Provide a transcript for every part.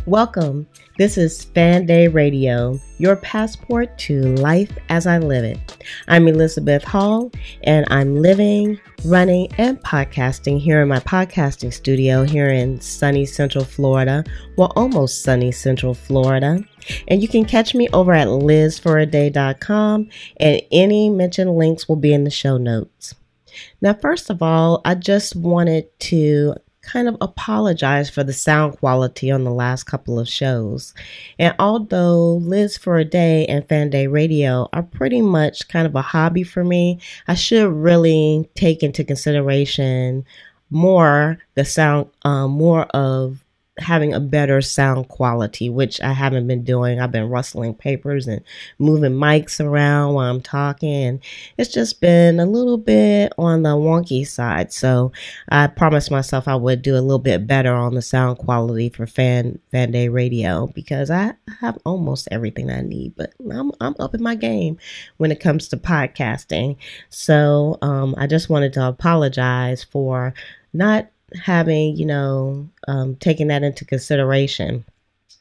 Welcome. This is Fan Day Radio, your passport to life as I live it. I'm Elizabeth Hall, and I'm living, running, and podcasting here in my podcasting studio here in sunny Central Florida. Well, almost sunny Central Florida. And you can catch me over at lizforaday.com, and any mentioned links will be in the show notes. Now, first of all, I just wanted to kind of apologize for the sound quality on the last couple of shows. And although Liz for a Day and Fan Day Radio are pretty much kind of a hobby for me, I should really take into consideration more the sound, more of having a better sound quality, which I haven't been doing. I've been rustling papers and moving mics around while I'm talking, and it's just been a little bit on the wonky side. So I promised myself I would do a little bit better on the sound quality for Fan Day Radio, because I have almost everything I need, but I'm up in my game when it comes to podcasting. So I just wanted to apologize for not having, taking that into consideration.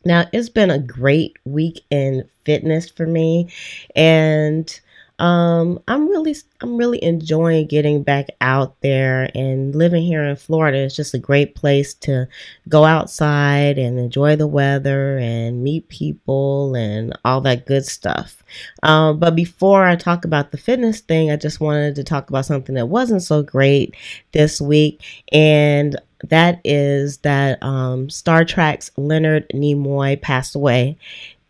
Now, it's been a great week in fitness for me, and I'm really enjoying getting back out there, and living here in Florida is just a great place to go outside and enjoy the weather and meet people and all that good stuff. But before I talk about the fitness thing, I just wanted to talk about something that wasn't so great this week, and that is that Star Trek's Leonard Nimoy passed away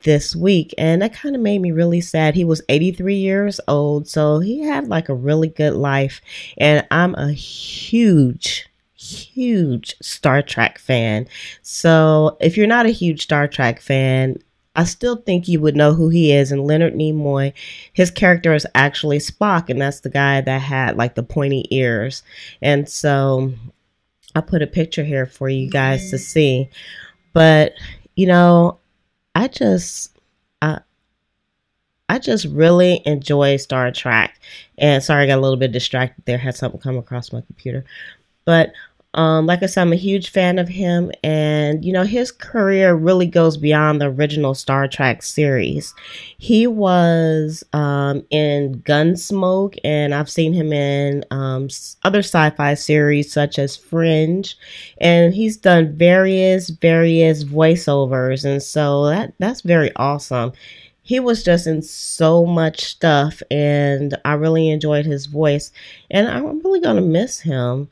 this week, and that kind of made me really sad. He was 83 years old, so he had like a really good life, and I'm a huge Star Trek fan. So if you're not a huge Star Trek fan, I still think you would know who he is. And Leonard Nimoy, his character is actually Spock, and that's the guy that had like the pointy ears. And so I put a picture here for you guys to see. But I just really enjoy Star Trek. And sorry, I got a little bit distracted there. Had something come across my computer. But like I said, I'm a huge fan of him. And, his career really goes beyond the original Star Trek series. He was in Gunsmoke, and I've seen him in other sci-fi series such as Fringe. And he's done various voiceovers. And so that's very awesome. He was just in so much stuff, and I really enjoyed his voice. And I'm really going to miss him.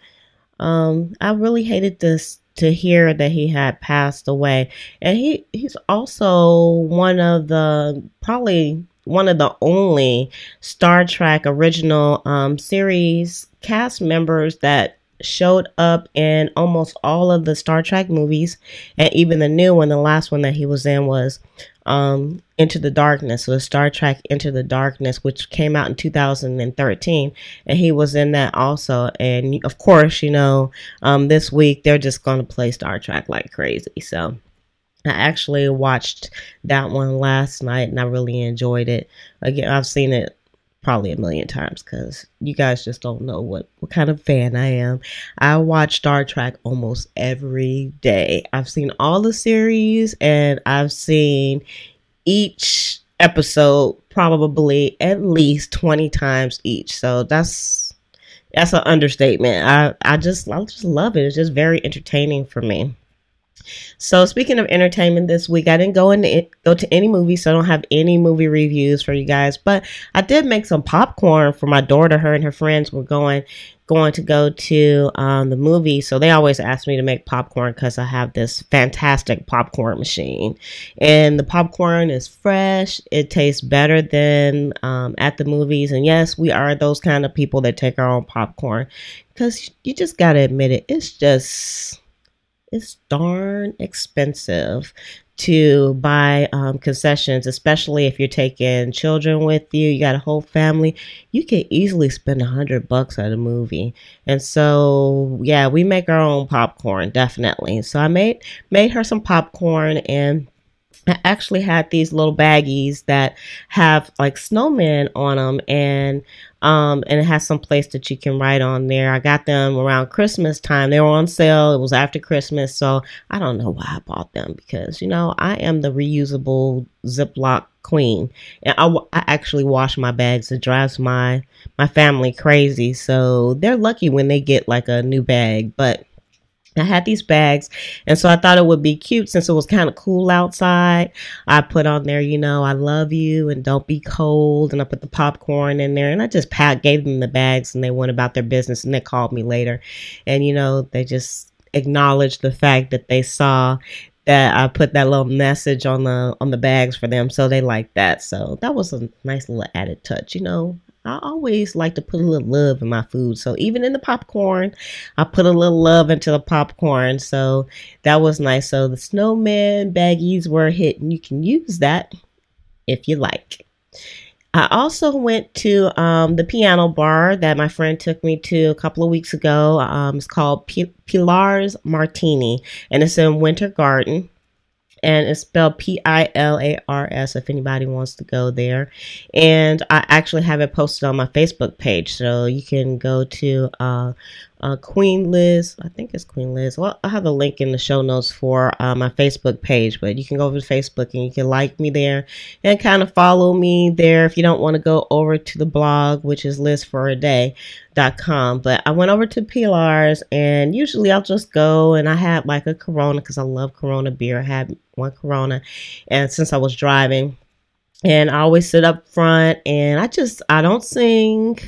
I really hated to hear that he had passed away. And he's also probably one of the only Star Trek original series cast members that showed up in almost all of the Star Trek movies, and even the new one. The last one that he was in was Into the Darkness, so the Star Trek Into the Darkness, which came out in 2013, and he was in that also. And of course, this week they're just going to play Star Trek like crazy. So I actually watched that one last night, and I really enjoyed it. Again, I've seen it probably a million times, because you guys just don't know what kind of fan I am. I watch Star Trek almost every day. I've seen all the series, and I've seen each episode probably at least 20 times each. So that's an understatement. I just love it. It's just very entertaining for me. So speaking of entertainment this week, I didn't go to any movies, so I don't have any movie reviews for you guys. But I did make some popcorn for my daughter. Her and her friends were going to go to the movie, so they always ask me to make popcorn because I have this fantastic popcorn machine, and the popcorn is fresh. It tastes better than at the movies. And yes, we are those kind of people that take our own popcorn, because you just gotta admit it. It's darn expensive to buy concessions, especially if you're taking children with you. You got a whole family. You can easily spend $100 at a movie. And so, yeah, we make our own popcorn, definitely. So I made her some popcorn, and I actually had these little baggies that have like snowmen on them, and it has some place that you can write on there. I got them around Christmas time. They were on sale. It was after Christmas, so I don't know why I bought them, because I am the reusable Ziploc queen, and I actually wash my bags. It drives my family crazy, so they're lucky when they get like a new bag. But I had these bags, and so I thought it would be cute since it was kind of cool outside. I put on there, I love you and don't be cold, and I put the popcorn in there, and I just gave them the bags, and they went about their business, and they called me later, and they just acknowledged the fact that they saw that I put that little message on the bags for them, so they liked that. So that was a nice little added touch. I always like to put a little love in my food. So even in the popcorn, I put a little love into the popcorn. So that was nice. So the snowman baggies were a hit, and you can use that if you like. I also went to the piano bar that my friend took me to a couple of weeks ago. It's called Pilar's Martini, and it's in Winter Garden. And it's spelled Pilars if anybody wants to go there. And I actually have it posted on my Facebook page. So you can go to Queen Liz. I think it's Queen Liz. Well, I'll have the link in the show notes for my Facebook page. But you can go over to Facebook and you can like me there and kind of follow me there if you don't want to go over to the blog, which is lizforaday.com. But I went over to Pilar's, and usually I'll just go, and I had like a Corona because I love Corona beer. I had one Corona, and since I was driving, and I always sit up front, and I don't sing.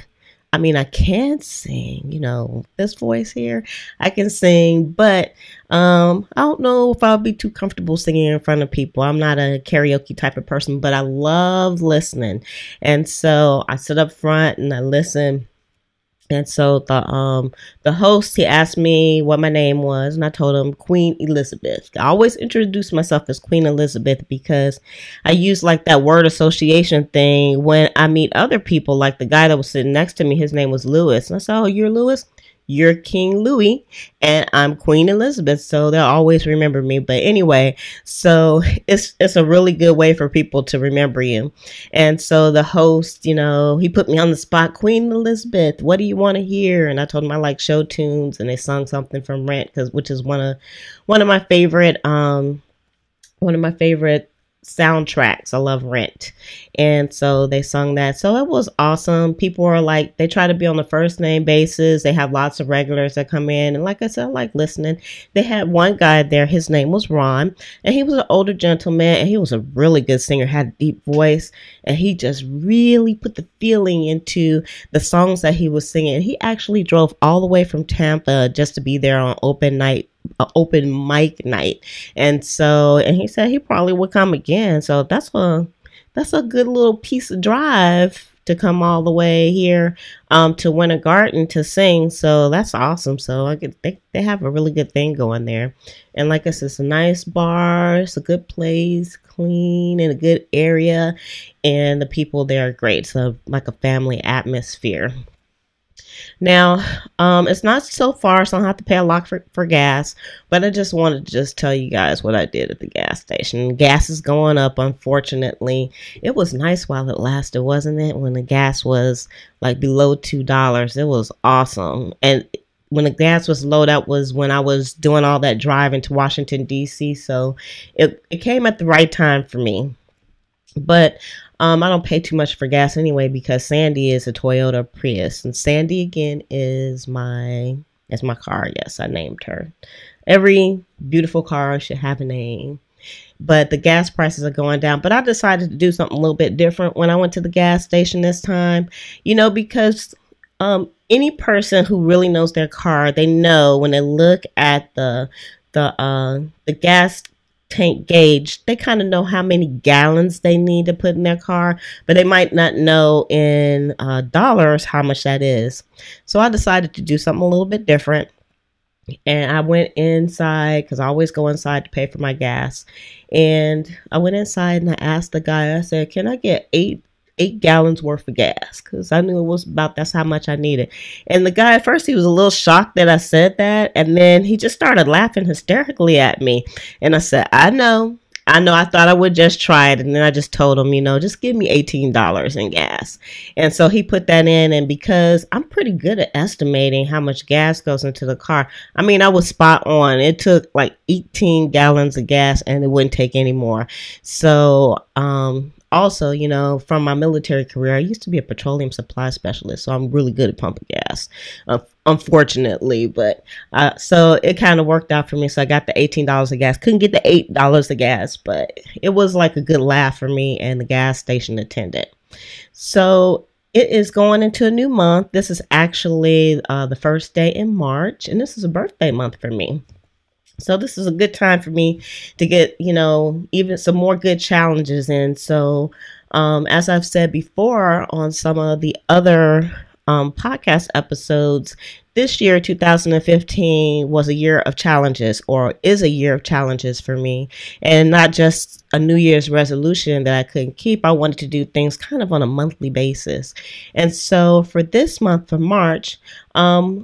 I mean, I can sing, this voice here, I can sing, but I don't know if I'll be too comfortable singing in front of people. I'm not a karaoke type of person, but I love listening. And so I sit up front and I listen. And so the host, he asked me what my name was, and I told him Queen Elizabeth. I always introduce myself as Queen Elizabeth because I use like that word association thing when I meet other people. Like the guy that was sitting next to me, his name was Louis. And I said, "Oh, you're Louis? You're King Louis, and I'm Queen Elizabeth." So they'll always remember me. But anyway, so it's a really good way for people to remember you. And so the host, he put me on the spot. "Queen Elizabeth, what do you want to hear?" And I told him I like show tunes, and they sung something from Rent, which is one of my favorite soundtracks. I love Rent. And so they sung that. So it was awesome. People are like, they try to be on the first name basis. They have lots of regulars that come in. And like I said, I like listening. They had one guy there. His name was Ron. And he was an older gentleman. And he was a really good singer, had a deep voice. And he just really put the feeling into the songs that he was singing. He actually drove all the way from Tampa just to be there on open mic night. And he said he probably would come again. So that's a good little piece of drive to come all the way here to Winter Garden to sing. So that's awesome. So they have a really good thing going there. And like I said, it's a nice bar. It's a good place, clean, and a good area. And the people there are great. So like a family atmosphere. Now, it's not so far, so I don't have to pay a lot for gas, but I just wanted to tell you guys what I did at the gas station. Gas is going up, unfortunately. It was nice while it lasted, wasn't it? When the gas was like below $2, it was awesome. And when the gas was low, that was when I was doing all that driving to Washington, D.C., so it came at the right time for me. But I don't pay too much for gas anyway because Sandy is a Toyota Prius, and Sandy again is my car. Yes, I named her. Every beautiful car should have a name. But the gas prices are going down. But I decided to do something a little bit different when I went to the gas station this time, because any person who really knows their car, they know when they look at the gas tank gauge, they kind of know how many gallons they need to put in their car, but they might not know in dollars how much that is. So I decided to do something a little bit different, and I went inside because I always go inside to pay for my gas. And I went inside and I asked the guy, I said, "Can I get eight gallons worth of gas?" Because I knew that's how much I needed. And the guy at first, he was a little shocked that I said that, and then he just started laughing hysterically at me. And I said, "I know I know I thought I would just try it. And then I just told him, just give me $18 in gas. And so he put that in. And because I'm pretty good at estimating how much gas goes into the car, I mean, I was spot on. It took like 18 gallons of gas and it wouldn't take any more. So, also, from my military career, I used to be a petroleum supply specialist, so I'm really good at pumping gas, unfortunately. But so it kind of worked out for me. So I got the $18 of gas. Couldn't get the $8 of gas, but it was like a good laugh for me and the gas station attendant. So it is going into a new month. This is actually the first day in March, and this is a birthday month for me. So this is a good time for me to get, even some more good challenges in. So as I've said before on some of the other podcast episodes, this year, 2015, was a year of challenges, or is a year of challenges for me. And not just a New Year's resolution that I couldn't keep. I wanted to do things kind of on a monthly basis. And so for this month, for March, I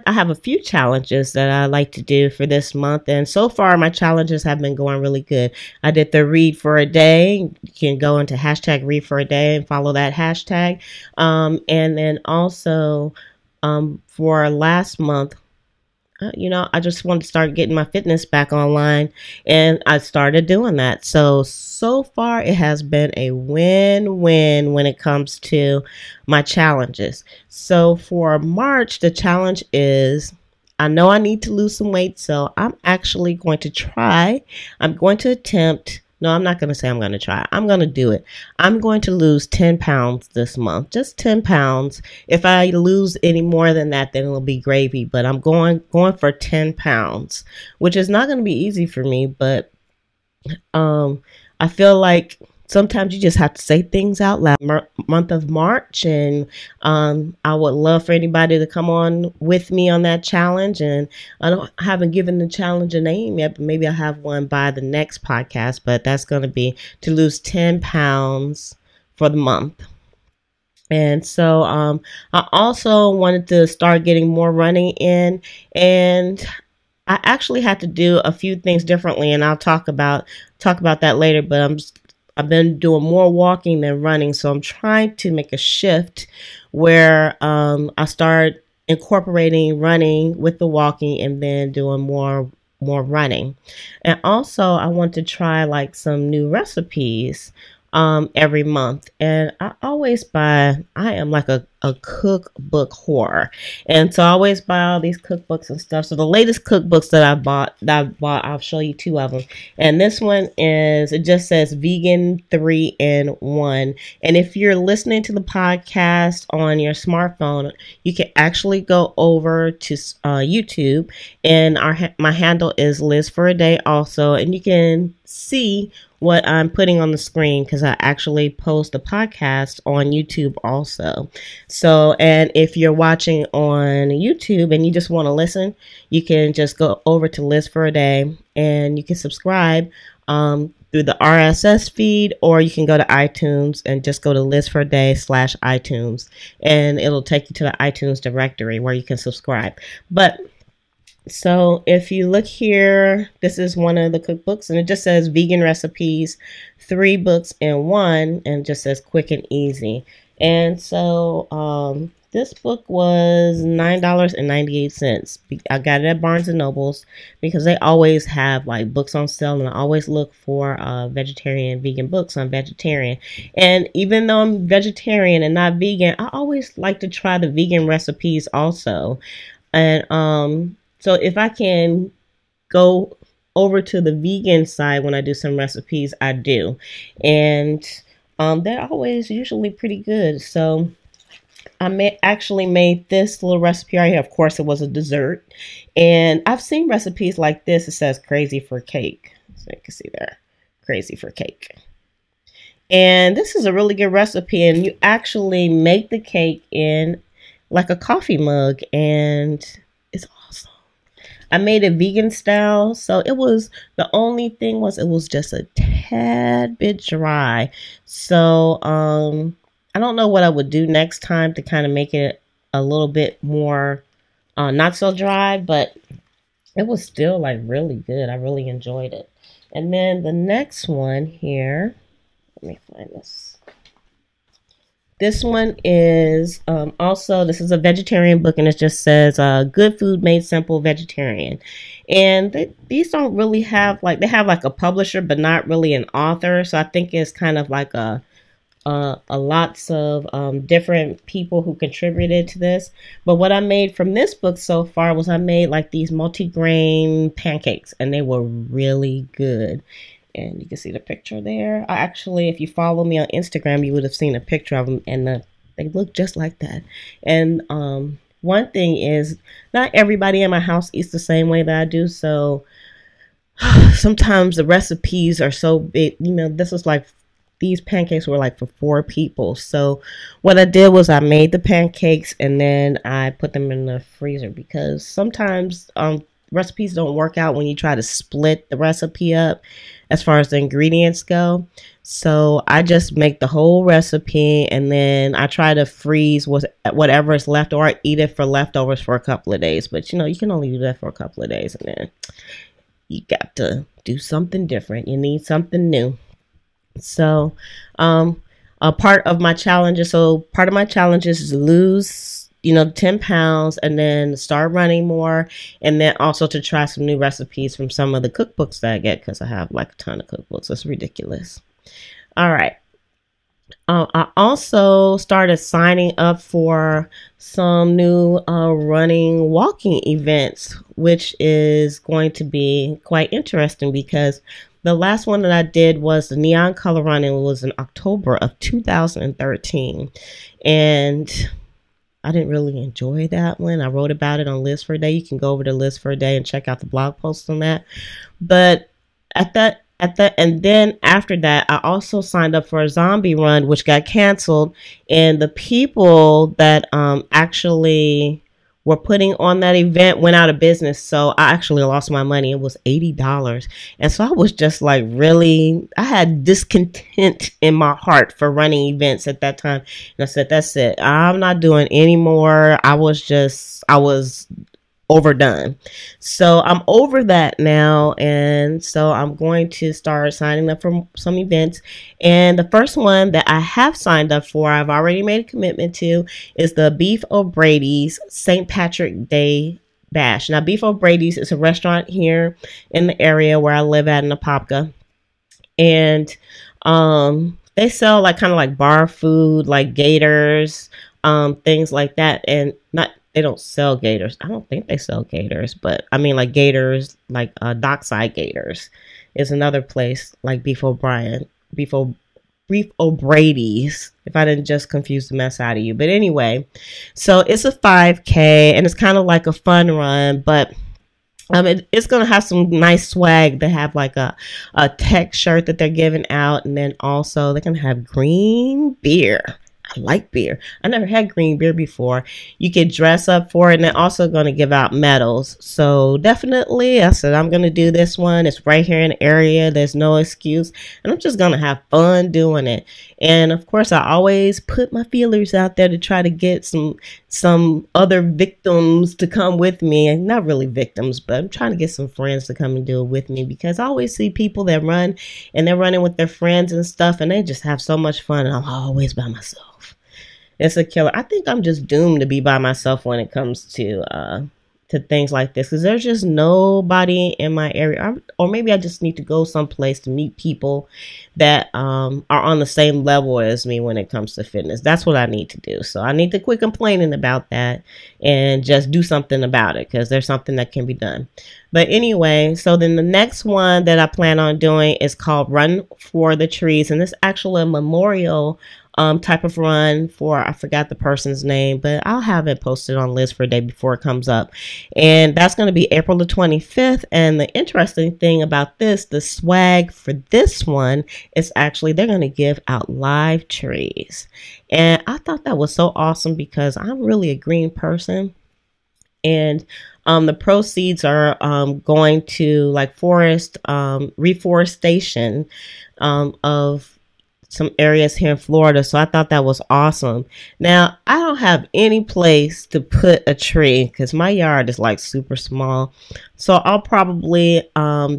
have a few challenges that I like to do for this month. And so far, my challenges have been going really good. I did the read for a day. You can go into hashtag read for a day and follow that hashtag. And then also for last month, I just wanted to start getting my fitness back online, and I started doing that. So far it has been a win-win when it comes to my challenges. So for March, the challenge is, I know I need to lose some weight, so I'm actually going to try. I'm going to attempt. No, I'm not going to say I'm going to try. I'm going to do it. I'm going to lose 10 pounds this month, just 10 pounds. If I lose any more than that, then it'll be gravy. But I'm going for 10 pounds, which is not going to be easy for me. But I feel like sometimes you just have to say things out loud. Month of March, and I would love for anybody to come on with me on that challenge. And I haven't given the challenge a name yet, but maybe I'll have one by the next podcast. But that's going to be to lose 10 pounds for the month. And so I also wanted to start getting more running in, and I actually had to do a few things differently, and I'll talk about that later. But I've been doing more walking than running, so I'm trying to make a shift where I start incorporating running with the walking and then doing more running. And also I want to try like some new recipes every month. And I am like a cookbook whore. And so I always buy all these cookbooks and stuff. So the latest cookbooks that I bought, I'll show you two of them. And this one it just says vegan 3-in-1. And if you're listening to the podcast on your smartphone, you can actually go over to YouTube, and my handle is Liz for a Day also. And you can see what I'm putting on the screen because I actually post a podcast on YouTube also. So, and if you're watching on YouTube and you just want to listen, you can just go over to Liz for a Day, and you can subscribe through the RSS feed, or you can go to iTunes and just go to Liz for a Day /iTunes, and it'll take you to the iTunes directory where you can subscribe. But so if you look here, this is one of the cookbooks, and it just says vegan recipes, 3 books in 1, and just says quick and easy. And so this book was $9.98. I got it at Barnes and Nobles because they always have like books on sale, and I always look for vegetarian, vegan books on vegetarian. And even though I'm vegetarian and not vegan, I always like to try the vegan recipes also. And so if I can go over to the vegan side when I do some recipes, I do. And they're always usually pretty good. So I actually made this little recipe right here. Of course, it was a dessert. And I've seen recipes like this. It says crazy for cake. So you can see there, crazy for cake. And this is a really good recipe. And you actually make the cake in like a coffee mug. And it's awesome. I made it vegan style, so it was just a tad bit dry. So I don't know what I would do next time to kind of make it a little bit more not so dry, but it was still like really good. I really enjoyed it. And then the next one here, let me find this. This one is also, this is a vegetarian book, and it just says good food made simple vegetarian. And these don't really have like, they have like a publisher, but not really an author. So I think it's kind of like a lots of different people who contributed to this. But what I made from this book so far was I made like these multi-grain pancakes, and they were really good. And you can see the picture there. I actually, if you follow me on Instagram, you would have seen a picture of them, and they look just like that. And one thing is, not everybody in my house eats the same way that I do. So sometimes the recipes are so big. You know, this is like, these pancakes were like for 4 people. So what I did was I made the pancakes and then I put them in the freezer, because sometimes recipes don't work out when you try to split the recipe up as far as the ingredients go. So I just make the whole recipe, and then I try to freeze whatever is left, or I eat it for leftovers for a couple of days. But you know, you can only do that for a couple of days, and then you got to do something different. You need something new. So a part of my challenges is to lose, 10 pounds, and then start running more, and then also to try some new recipes from some of the cookbooks that I get, because I have like a ton of cookbooks. It's ridiculous. All right. I also started signing up for some new walking events, which is going to be quite interesting, because the last one that I did was the neon color run, and it was in October of 2013. And I didn't really enjoy that one. I wrote about it on Liz for a Day. You can go over to Liz for a Day and check out the blog post on that. But and then after that, I also signed up for a zombie run, which got canceled. And the people that actually were putting on that event went out of business. So I actually lost my money. It was $80. And so I was just like, really, I had discontent in my heart for running events at that time. And I said, that's it. I'm not doing any more. I was overdone. So I'm over that now, and so I'm going to start signing up for some events. And the first one that I have signed up for, I've already made a commitment to, is the Beef O'Brady's St. Patrick Day Bash. Now, Beef O'Brady's is a restaurant here in the area where I live at in Apopka, and they sell like kind of like bar food, like gators, things like that, and they don't sell gators. I don't think they sell gators, but I mean like gators, like dockside gators is another place, like Beef O'Brady's, if I didn't just confuse the mess out of you. But anyway, so it's a 5K, and it's kind of like a fun run, but it's going to have some nice swag. They have like a tech shirt that they're giving out, and then also they're going to have green beer. I like beer. I never had green beer before. You can dress up for it, and they're also going to give out medals. So definitely, I said, I'm going to do this one. It's right here in the area. There's no excuse. And I'm just going to have fun doing it. And of course, I always put my feelers out there to try to get some other victims to come with me. And not really victims, but I'm trying to get some friends to come and do it with me, because I always see people that run, and they're running with their friends and stuff, and they just have so much fun, and I'm always by myself. It's a killer. I think I'm just doomed to be by myself when it comes to things like this, because there's just nobody in my area, or maybe I just need to go someplace to meet people that are on the same level as me when it comes to fitness. That's what I need to do. So I need to quit complaining about that and just do something about it, because there's something that can be done. But anyway, so then the next one that I plan on doing is called Run for the Trees, and it's actually a memorial type of run for, I forgot the person's name, but I'll have it posted on Liz for a Day before it comes up. And that's going to be April the 25th. And the interesting thing about this, the swag for this one is actually they're going to give out live trees. And I thought that was so awesome, because I'm really a green person. And the proceeds are going to like forest reforestation of some areas here in Florida. So I thought that was awesome. Now, I don't have any place to put a tree because my yard is like super small. So I'll probably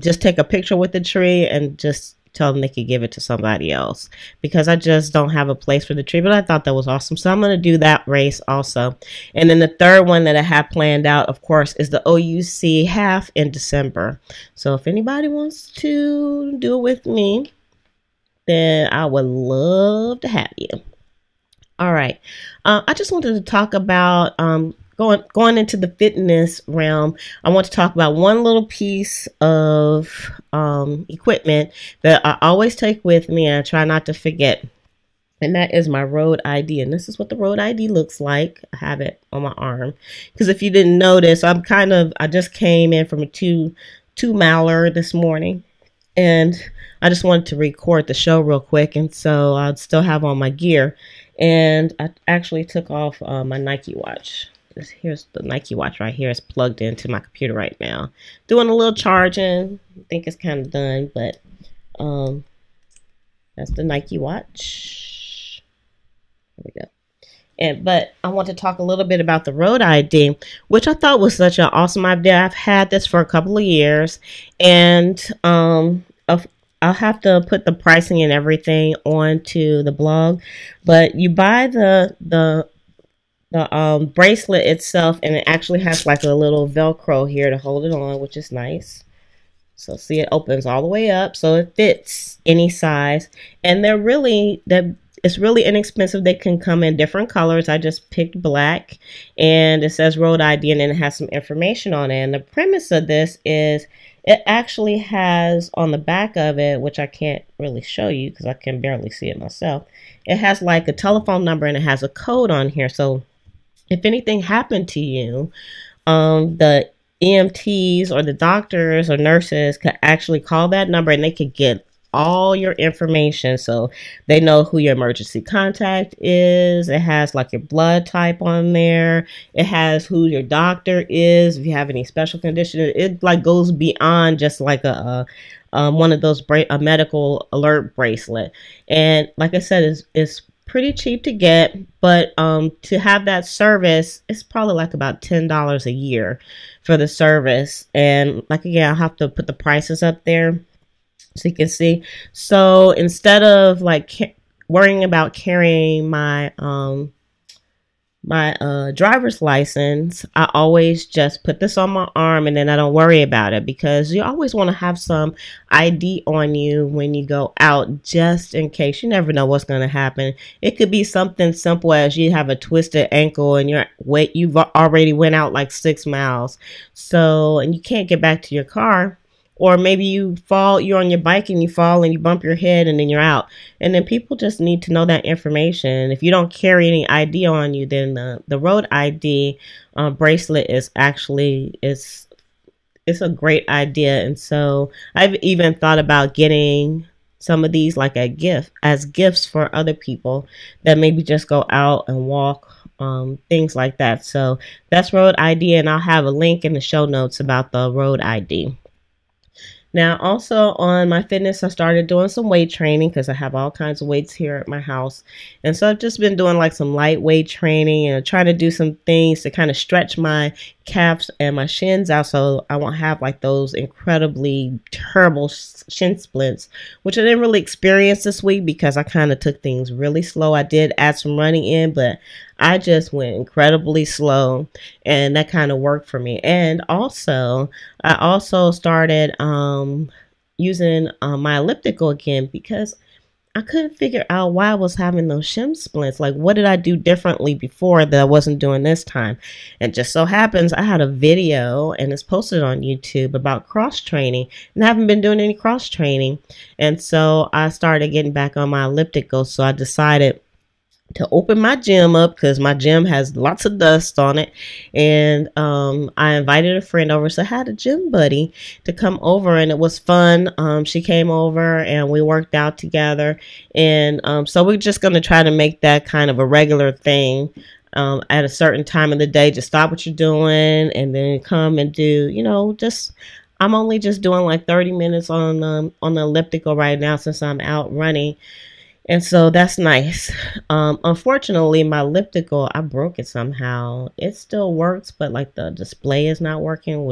just take a picture with the tree and just tell them they could give it to somebody else because I just don't have a place for the tree. But I thought that was awesome. So I'm going to do that race also. And then the third one that I have planned out, of course, is the OUC half in December. So if anybody wants to do it with me, then I would love to have you. All right. I just wanted to talk about going into the fitness realm. I want to talk about one little piece of equipment that I always take with me and I try not to forget. And that is my road ID. And this is what the road ID looks like. I have it on my arm. Because if you didn't notice, I just came in from a two-miler this morning. And I just wanted to record the show real quick. And so I'd still have on my gear. And I actually took off my Nike watch. Here's the Nike watch right here. It's plugged into my computer right now. Doing a little charging. I think it's kind of done. But that's the Nike watch. There we go. But I want to talk a little bit about the road ID, which I thought was such an awesome idea. I've had this for a couple of years. And I'll have to put the pricing and everything onto the blog, but you buy the bracelet itself, and it actually has like a little Velcro here to hold it on, which is nice. So see, it opens all the way up, so it fits any size, and it's really inexpensive. They can come in different colors. I just picked black, and it says road ID, and then it has some information on it. And the premise of this is it actually has on the back of it, which I can't really show you because I can barely see it myself. It has like a telephone number and it has a code on here. So if anything happened to you, the EMTs or the doctors or nurses could actually call that number and they could get all your information. So they know who your emergency contact is. It has like your blood type on there. It has who your doctor is. If you have any special condition, it like goes beyond just like a one of those a medical alert bracelet. And like I said, it's pretty cheap to get, but to have that service, it's probably like about $10 a year for the service. And like again, I'll have to put the prices up there so you can see. So instead of like worrying about carrying my driver's license, I always just put this on my arm and then I don't worry about it, because you always want to have some ID on you when you go out, just in case. You never know what's going to happen. It could be something simple as you have a twisted ankle and you've already went out like 6 miles, so, and you can't get back to your car. Or maybe you're on your bike and you fall and you bump your head and then you're out. And then people just need to know that information. If you don't carry any ID on you, then the road ID bracelet is actually, it's a great idea. And so I've even thought about getting some of these like as gifts for other people that maybe just go out and walk, things like that. So that's road ID, and I'll have a link in the show notes about the road ID. Now, also on my fitness, I started doing some weight training because I have all kinds of weights here at my house. And so I've just been doing like some lightweight training and trying to do some things to kind of stretch my calves and my shins out so I won't have like those incredibly terrible shin splints, which I didn't really experience this week because I kind of took things really slow. I did add some running in, but I just went incredibly slow, and that kind of worked for me. And also, I also started using my elliptical again because I couldn't figure out why I was having those shin splints. Like, what did I do differently before that I wasn't doing this time? And just so happens I had a video, and it's posted on YouTube, about cross training, and I haven't been doing any cross training. And so I started getting back on my elliptical. So I decided to open my gym up because my gym has lots of dust on it, and I invited a friend over. So I had a gym buddy to come over, and it was fun. She came over and we worked out together, and so we're just going to try to make that kind of a regular thing at a certain time of the day. Just stop what you're doing and then come and do, I'm only just doing like 30 minutes on the elliptical right now since I'm out running. And so that's nice. Unfortunately, my elliptical, I broke it somehow. It still works, but like the display is not working,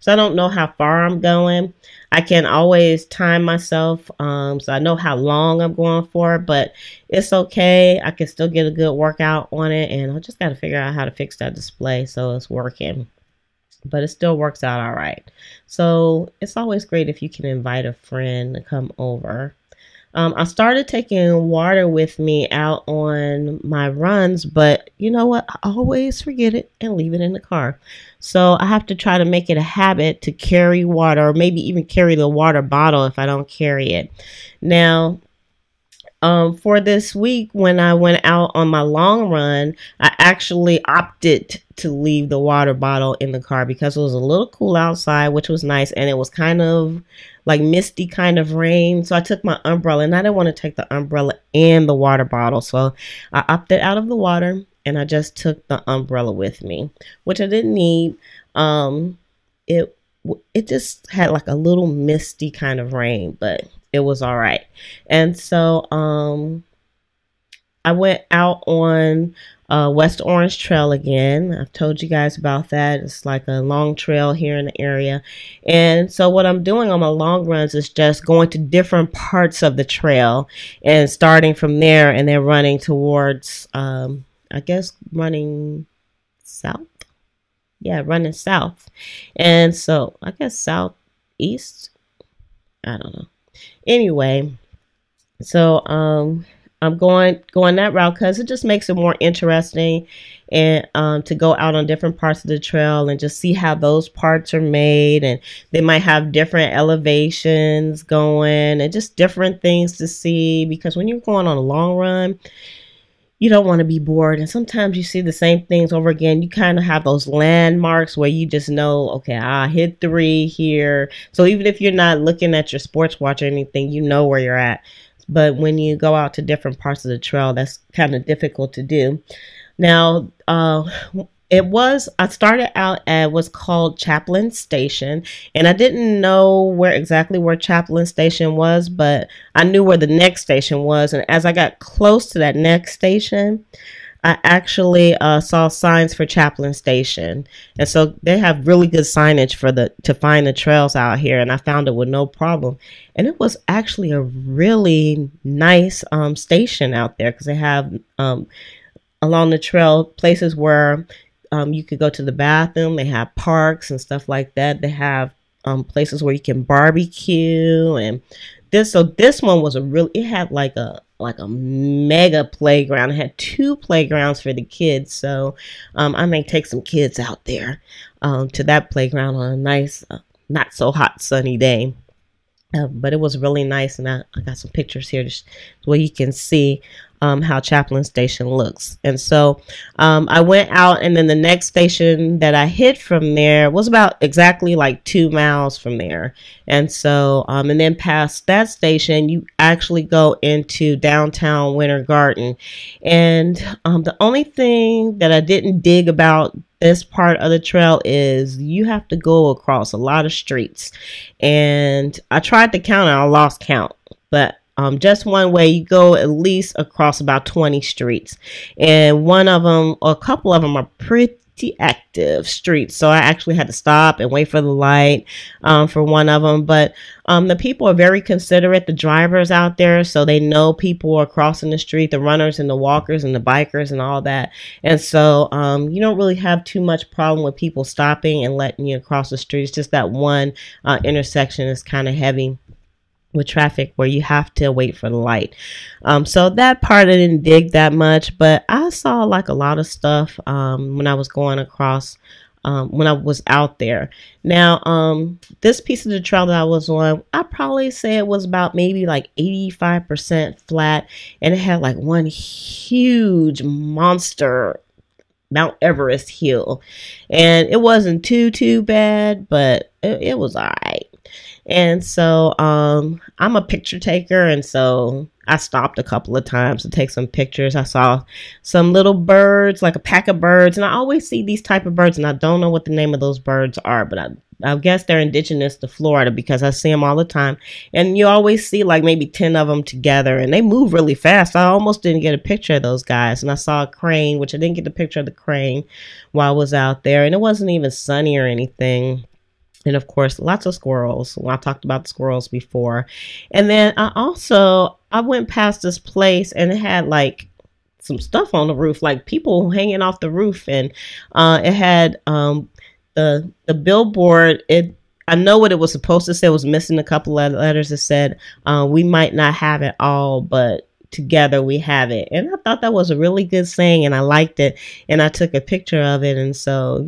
so I don't know how far I'm going. I can always time myself, so I know how long I'm going for, but it's okay. I can still get a good workout on it, and I just got to figure out how to fix that display so it's working. But it still works out all right. So it's always great if you can invite a friend to come over. I started taking water with me out on my runs, but you know what? I always forget it and leave it in the car. So I have to try to make it a habit to carry water, or maybe even carry the water bottle if I don't carry it. Now, for this week, when I went out on my long run, I actually opted to leave the water bottle in the car because it was a little cool outside, which was nice, and it was kind of like misty kind of rain. So I took my umbrella, and I didn't want to take the umbrella and the water bottle. So I opted out of the water, and I just took the umbrella with me, which I didn't need. It it just had like a little misty kind of rain, but it was all right. And so I went out on West Orange Trail again. I've told you guys about that. It's like a long trail here in the area. And so what I'm doing on my long runs is just going to different parts of the trail and starting from there and then running towards, I guess, running south. Yeah, running south. And so I guess southeast. I don't know. Anyway, so I'm going that route because it just makes it more interesting, and to go out on different parts of the trail and just see how those parts are made, and they might have different elevations going and just different things to see, because when you're going on a long run, you don't want to be bored, and sometimes you see the same things over again. You kind of have those landmarks where you just know, okay, I hit 3 here. So even if you're not looking at your sports watch or anything, you know where you're at. But when you go out to different parts of the trail, that's kind of difficult to do. Now, I started out at what's called Chaplin Station, and I didn't know where Chaplin Station was, but I knew where the next station was. And as I got close to that next station, I actually saw signs for Chaplin Station. And so they have really good signage to find the trails out here, and I found it with no problem. And it was actually a really nice station out there, because they have along the trail places where you could go to the bathroom. They have parks and stuff like that. They have places where you can barbecue, and this one was it had like a mega playground. It had 2 playgrounds for the kids. So I may take some kids out there to that playground on a nice, not so hot sunny day. But it was really nice, and I got some pictures here where you can see how Chaplin Station looks. And so I went out, and then the next station that I hit from there was about exactly like 2 miles from there. And so and then past that station, you actually go into downtown Winter Garden. And the only thing that I didn't dig about this part of the trail is you have to go across a lot of streets, and I tried to count and I lost count, but just one way, you go at least across about 20 streets, and one of them, or a couple of them, are pretty active streets. So I actually had to stop and wait for the light for one of them. But the people are very considerate, the drivers out there, so they know people are crossing the street, the runners and the walkers and the bikers and all that. And so you don't really have too much problem with people stopping and letting you across the street. It's just that one intersection is kind of heavy with traffic where you have to wait for the light. So that part I didn't dig that much, but I saw like a lot of stuff when I was going across, when I was out there. Now, this piece of the trail that I was on, I'd probably say it was about maybe like 85% flat, and it had like one huge monster Mount Everest hill, and it wasn't too bad, but it was all right. And so I'm a picture taker, and so I stopped a couple of times to take some pictures. I saw some little birds, like a pack of birds, and I always see these type of birds, and I don't know what the name of those birds are, but I guess they're indigenous to Florida because I see them all the time. And you always see like maybe 10 of them together, and they move really fast. I almost didn't get a picture of those guys. And I saw a crane, which I didn't get the picture of the crane while I was out there. And it wasn't even sunny or anything. And of course, lots of squirrels. Well, I talked about the squirrels before. And then I went past this place, and it had like some stuff on the roof, like people hanging off the roof. And it had the billboard. I know what it was supposed to say. It was missing a couple of letters. It said, we might not have it all, but together we have it. And I thought that was a really good saying, and I liked it, and I took a picture of it. And so,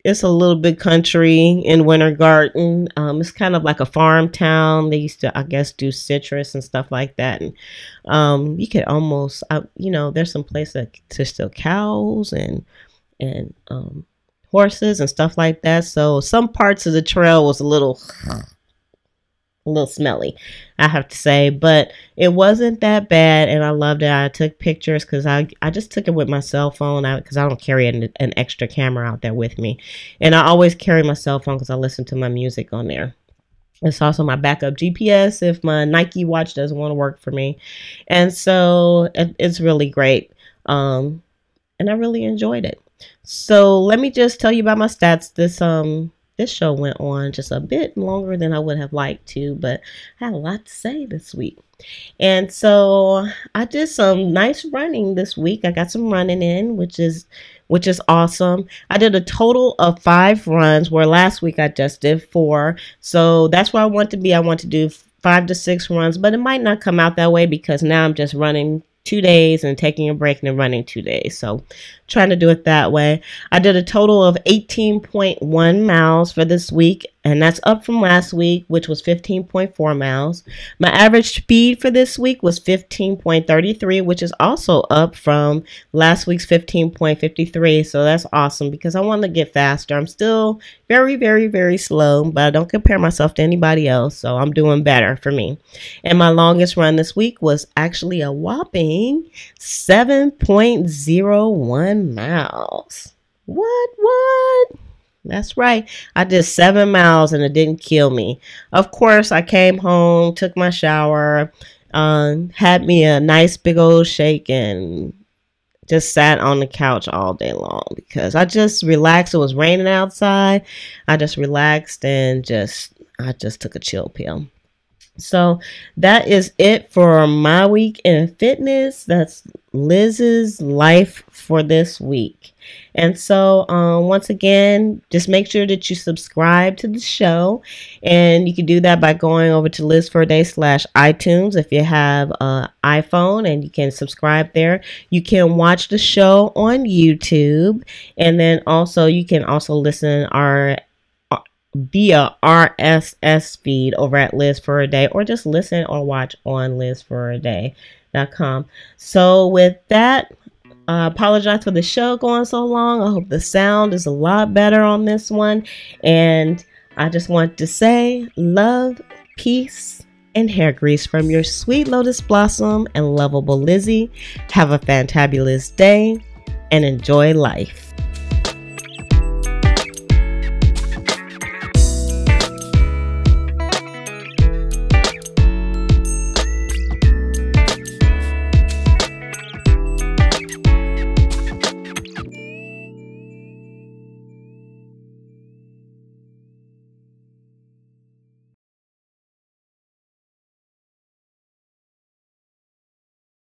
it's a little bit country in Winter Garden. It's kind of like a farm town. They used to, I guess, do citrus and stuff like that. And you could almost, there's some places that to still cows and horses and stuff like that. So some parts of the trail was a little smelly, I have to say, but it wasn't that bad, and I loved it. I took pictures because I just took it with my cell phone because I don't carry an extra camera out there with me, and I always carry my cell phone because I listen to my music on there. It's also my backup GPS if my Nike watch doesn't want to work for me, and so it's really great, and I really enjoyed it. So let me just tell you about my stats. This show went on just a bit longer than I would have liked to, but I had a lot to say this week. And so I did some nice running this week. I got some running in, which is awesome. I did a total of 5 runs, where last week I just did 4. So that's where I want to be. I want to do 5 to 6 runs, but it might not come out that way because now I'm just running 2 days and taking a break and then running 2 days. So trying to do it that way. I did a total of 18.1 miles for this week, and that's up from last week, which was 15.4 miles. My average speed for this week was 15.33, which is also up from last week's 15.53. So that's awesome because I want to get faster. I'm still very, very, very slow, but I don't compare myself to anybody else. So I'm doing better for me. And my longest run this week was actually a whopping 7.01 miles. What? That's right. I did 7 miles and it didn't kill me. Of course, I came home, took my shower, had me a nice big old shake, and just sat on the couch all day long because I just relaxed. It was raining outside. I just relaxed and I just took a chill pill. So that is it for my week in fitness. That's Liz's life for this week. And so once again, just make sure that you subscribe to the show. And you can do that by going over to LizForAday/iTunes if you have an iPhone, and you can subscribe there. You can watch the show on YouTube. And then also you can also listen via RSS feed over at Liz for a Day, or just listen or watch on LizForAday.com. So with that, I apologize for the show going so long. I hope the sound is a lot better on this one. And I just want to say love, peace, and hair grease from your sweet lotus blossom and lovable Lizzie. Have a fantabulous day and enjoy life.